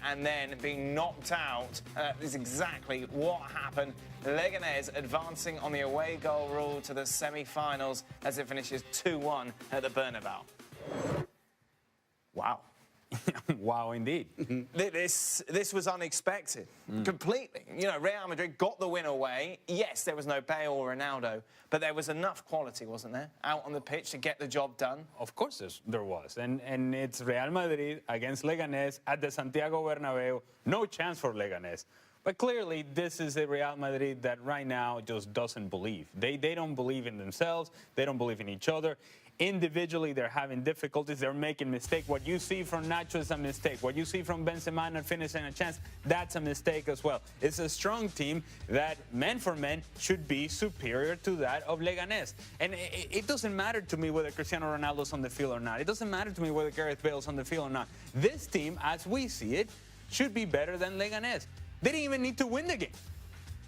and then being knocked out is exactly what happened. Leganés advancing on the away goal rule to the semi-finals as it finishes 2-1 at the Bernabeu. Wow. Wow, indeed. This was unexpected, completely. You know, Real Madrid got the win away. Yes, there was no Bale or Ronaldo, but there was enough quality, wasn't there, out on the pitch to get the job done? Of course there was. And it's Real Madrid against Leganés at the Santiago Bernabeu. No chance for Leganés. But clearly, this is a Real Madrid that right now just doesn't believe. They don't believe in themselves. They don't believe in each other. Individually, they're having difficulties. They're making mistakes. What you see from Nacho is a mistake. What you see from Benzema not finishing a chance, that's a mistake as well. It's a strong team that, man for man, should be superior to that of Leganés. And it doesn't matter to me whether Cristiano Ronaldo's on the field or not. It doesn't matter to me whether Gareth Bale's on the field or not. This team, as we see it, should be better than Leganés. They didn't even need to win the game.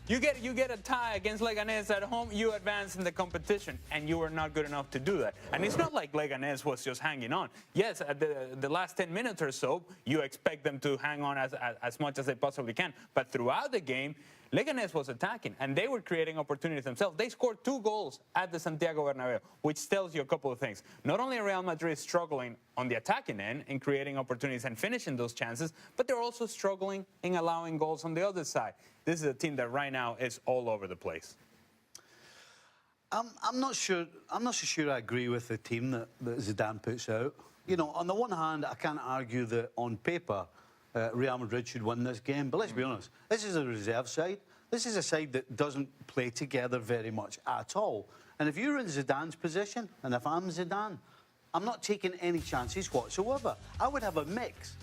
You get a tie against Leganés at home, you advance in the competition, and you were not good enough to do that. And it's not like Leganés was just hanging on. Yes, at the last 10 minutes or so, you expect them to hang on as much as they possibly can. But throughout the game, Leganés was attacking, and they were creating opportunities themselves. They scored 2 goals at the Santiago Bernabeu, which tells you a couple of things. Not only Real Madrid struggling on the attacking end in creating opportunities and finishing those chances, but they're also struggling in allowing goals on the other side. This is a team that right now is all over the place. I'm not so sure I agree with the team that Zidane puts out. You know, on the one hand, I can't argue that on paper, Real Madrid should win this game. But let's be honest, this is a reserve side. This is a side that doesn't play together very much at all. And if you're in Zidane's position, and if I'm Zidane, I'm not taking any chances whatsoever. I would have a mix.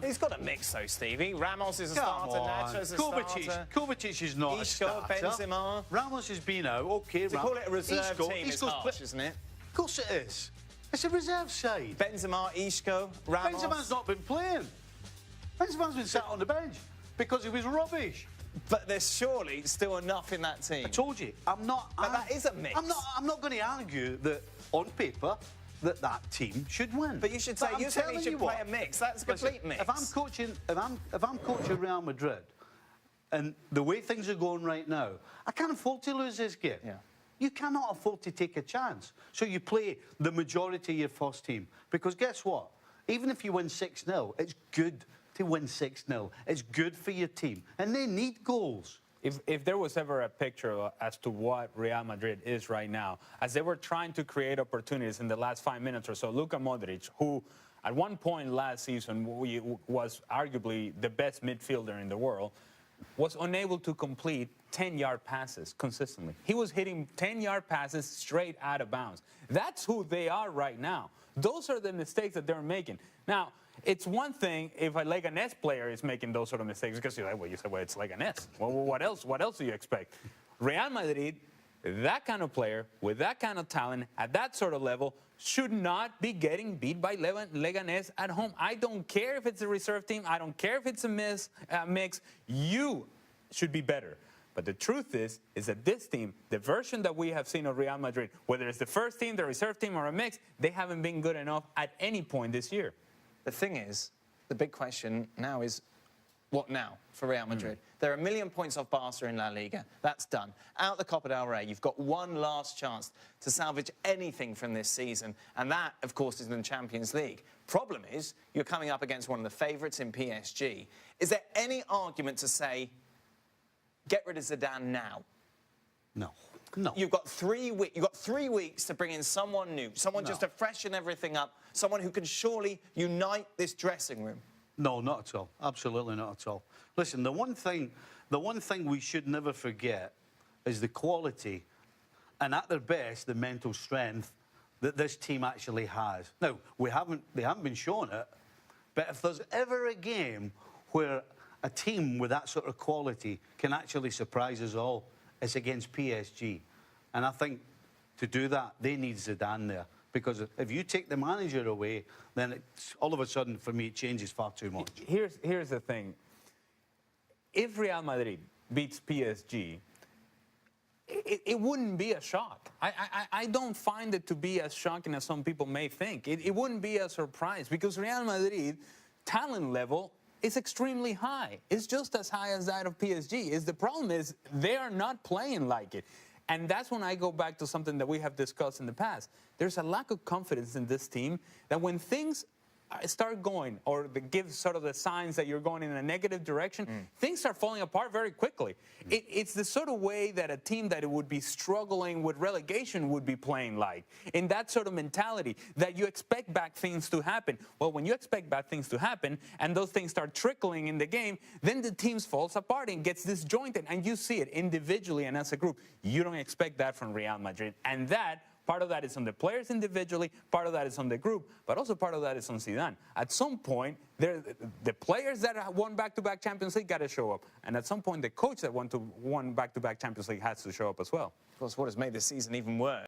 He's got a mix, though, Stevie. Ramos is a starter, Nacho's a starter. Kovacic is not a starter. Benzema. Ramos has been out. OK, to call it a reserve team is harsh, isn't it? Of course it is. It's a reserve side. Benzema, Isco, Ramos. Benzema's not been playing. Benzema's been sat on the bench because he was rubbish. But there's surely still enough in that team. I told you, I'm not. But that is a mix. I'm not going to argue that on paper that team should win. But you should say you should play a mix. That's a complete mix. If I'm coaching Real Madrid, and the way things are going right now, I can't afford to lose this game. Yeah. You cannot afford to take a chance. So you play the majority of your first team. Because guess what? Even if you win 6-0, it's good to win 6-0. It's good for your team. And they need goals. If there was ever a picture as to what Real Madrid is right now, as they were trying to create opportunities in the last 5 minutes or so, Luka Modric, who at one point last season was arguably the best midfielder in the world, was unable to complete 10-yard passes consistently. He was hitting 10-yard passes straight out of bounds. That's who they are right now. Those are the mistakes that they're making. Now, it's one thing if a Leganés player is making those sort of mistakes, because you're like, well, you said, well, it's Leganés. Well, what else? What else do you expect? Real Madrid, that kind of player, with that kind of talent, at that sort of level, should not be getting beat by Leganés at home. I don't care if it's a reserve team. I don't care if it's a mix. You should be better. But the truth is that this team, the version that we have seen of Real Madrid, whether it's the first team, the reserve team, or a mix, they haven't been good enough at any point this year. The thing is, the big question now is, what now for Real Madrid? They're 1 million points off Barca in La Liga. That's done. Out the Copa del Rey, you've got one last chance to salvage anything from this season, and that, of course, is in the Champions League. Problem is, you're coming up against one of the favourites in PSG. Is there any argument to say, get rid of Zidane now? No. No. You've got 3 weeks. You've got 3 weeks to bring in someone new, someone just to freshen everything up, someone who can surely unite this dressing room. No, not at all. Absolutely not at all. Listen, the one thing we should never forget is the quality, and at their best, the mental strength that this team actually has. Now, they haven't been shown it, but if there's ever a game where a team with that sort of quality can actually surprise us all, it's against PSG. And I think to do that, they need Zidane there. Because if you take the manager away, then it's, all of a sudden, for me, it changes far too much. Here's the thing. If Real Madrid beats PSG, it wouldn't be a shock. I don't find it to be as shocking as some people may think. It wouldn't be a surprise because Real Madrid, talent level, is extremely high. It's just as high as that of PSG. The problem is they are not playing like it. And that's when I go back to something that we have discussed in the past. There's a lack of confidence in this team that when things start going or give sort of the signs that you're going in a negative direction, things start falling apart very quickly. It's the sort of way that a team that would be struggling with relegation would be playing like. In that sort of mentality that you expect bad things to happen. Well, when you expect bad things to happen and those things start trickling in the game, then the team falls apart and gets disjointed. And you see it individually and as a group. You don't expect that from Real Madrid. And that part of that is on the players individually, part of that is on the group, but also part of that is on Zidane. At some point, the players that have won back-to-back Champions League got to show up. And at some point, the coach that won back-to-back Champions League has to show up as well. Of course, what has made this season even worse